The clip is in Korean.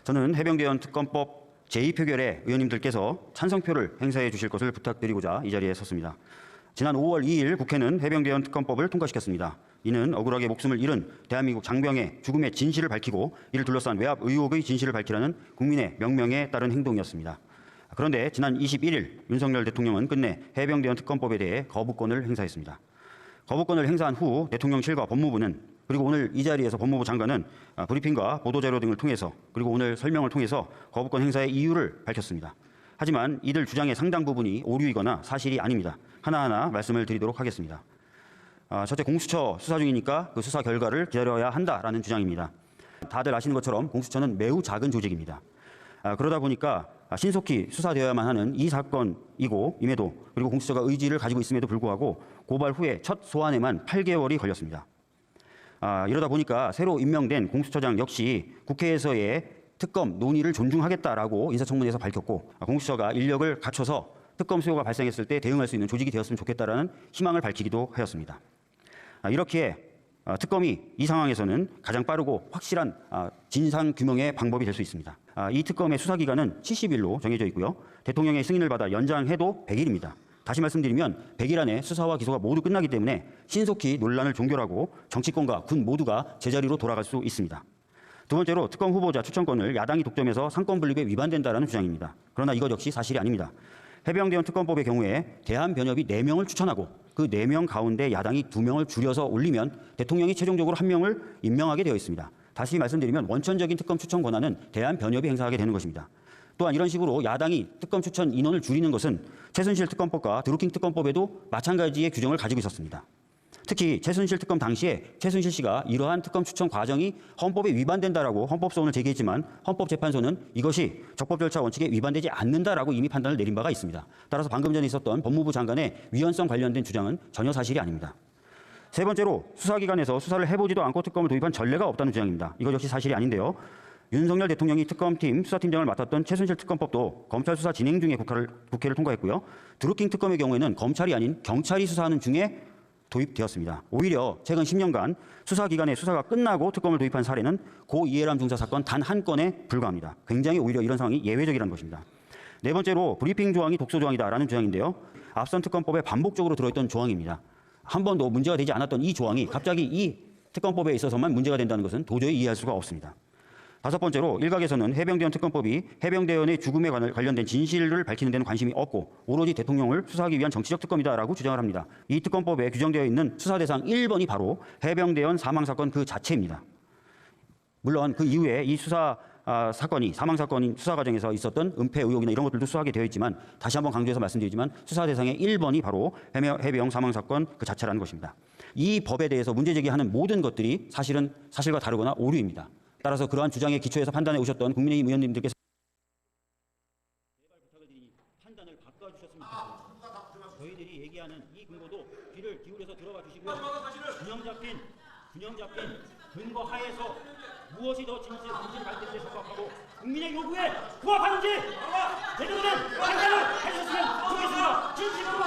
저는 해병대원 특검법 제2표결에 의원님들께서 찬성표를 행사해 주실 것을 부탁드리고자 이 자리에 섰습니다. 지난 5월 2일 국회는 해병대원 특검법을 통과시켰습니다. 이는 억울하게 목숨을 잃은 대한민국 장병의 죽음의 진실을 밝히고 이를 둘러싼 외압 의혹의 진실을 밝히라는 국민의 명령에 따른 행동이었습니다. 그런데 지난 21일 윤석열 대통령은 끝내 해병대원 특검법에 대해 거부권을 행사했습니다. 거부권을 행사한 후 대통령실과 법무부는 그리고 오늘 이 자리에서 법무부 장관은 브리핑과 보도자료 등을 통해서 그리고 오늘 설명을 통해서 거부권 행사의 이유를 밝혔습니다. 하지만 이들 주장의 상당 부분이 오류이거나 사실이 아닙니다. 하나하나 말씀을 드리도록 하겠습니다. 첫째, 공수처 수사 중이니까 그 수사 결과를 기다려야 한다라는 주장입니다. 다들 아시는 것처럼 공수처는 매우 작은 조직입니다. 그러다 보니까 신속히 수사되어야만 하는 이 사건이고 임에도 그리고 공수처가 의지를 가지고 있음에도 불구하고 고발 후에 첫 소환에만 8개월이 걸렸습니다. 이러다 보니까 새로 임명된 공수처장 역시 국회에서의 특검 논의를 존중하겠다라고 인사청문회에서 밝혔고 공수처가 인력을 갖춰서 특검 수요가 발생했을 때 대응할 수 있는 조직이 되었으면 좋겠다라는 희망을 밝히기도 하였습니다. 이렇기에 특검이 이 상황에서는 가장 빠르고 확실한 진상규명의 방법이 될 수 있습니다. 이 특검의 수사기간은 70일로 정해져 있고요. 대통령의 승인을 받아 연장해도 100일입니다. 다시 말씀드리면 100일 안에 수사와 기소가 모두 끝나기 때문에 신속히 논란을 종결하고 정치권과 군 모두가 제자리로 돌아갈 수 있습니다. 두 번째로 특검 후보자 추천권을 야당이 독점해서 상권 분립에 위반된다는 주장입니다. 그러나 이것 역시 사실이 아닙니다. 해병대원 특검법의 경우에 대한변협이 4명을 추천하고 그 4명 가운데 야당이 2명을 줄여서 올리면 대통령이 최종적으로 1명을 임명하게 되어 있습니다. 다시 말씀드리면 원천적인 특검 추천 권한은 대한변협이 행사하게 되는 것입니다. 또한 이런 식으로 야당이 특검 추천 인원을 줄이는 것은 최순실 특검법과 드루킹 특검법에도 마찬가지의 규정을 가지고 있었습니다. 특히 최순실 특검 당시에 최순실 씨가 이러한 특검 추천 과정이 헌법에 위반된다라고 헌법소원을 제기했지만 헌법재판소는 이것이 적법 절차 원칙에 위반되지 않는다라고 이미 판단을 내린 바가 있습니다. 따라서 방금 전에 있었던 법무부 장관의 위헌성 관련된 주장은 전혀 사실이 아닙니다. 세 번째로 수사기관에서 수사를 해보지도 않고 특검을 도입한 전례가 없다는 주장입니다. 이것 역시 사실이 아닌데요. 윤석열 대통령이 특검팀 수사팀장을 맡았던 최순실 특검법도 검찰 수사 진행 중에 국회를 통과했고요. 드루킹 특검의 경우에는 검찰이 아닌 경찰이 수사하는 중에 도입되었습니다. 오히려 최근 10년간 수사기관의 수사가 끝나고 특검을 도입한 사례는 고 이해람 중사 사건 단 한 건에 불과합니다. 굉장히 오히려 이런 상황이 예외적이라는 것입니다. 네 번째로 브리핑 조항이 독소 조항이다라는 주장인데요. 앞선 특검법에 반복적으로 들어있던 조항입니다. 한 번도 문제가 되지 않았던 이 조항이 갑자기 이 특검법에 있어서만 문제가 된다는 것은 도저히 이해할 수가 없습니다. 다섯 번째로 일각에서는 해병대원 특검법이 해병대원의 죽음에 관련된 진실을 밝히는 데는 관심이 없고 오로지 대통령을 수사하기 위한 정치적 특검이다라고 주장을 합니다. 이 특검법에 규정되어 있는 수사 대상 1번이 바로 해병대원 사망사건 그 자체입니다. 물론 그 이후에 이 사건이 사망사건인 수사 과정에서 있었던 은폐 의혹이나 이런 것들도 수사하게 되어 있지만 다시 한번 강조해서 말씀드리지만 수사 대상의 1번이 바로 해병 사망사건 그 자체라는 것입니다. 이 법에 대해서 문제 제기하는 모든 것들이 사실은 사실과 다르거나 오류입니다. 따라서 그러한 주장에 기초해서 판단해 오셨던 국민의힘 의원님들께서 제발 부탁을 드리니 판단을 바꿔주셨으면 좋겠습니다. 저희들이 얘기하는 이 근거도 귀를 기울여서 들어봐 주시고요. 균형 잡힌 근거 하에서 무엇이 더 진실을 밝힐지 적합하고 국민의 요구에 부합하는지 제대로 된 판단을 해주셨으면 좋겠습니다. 진심으로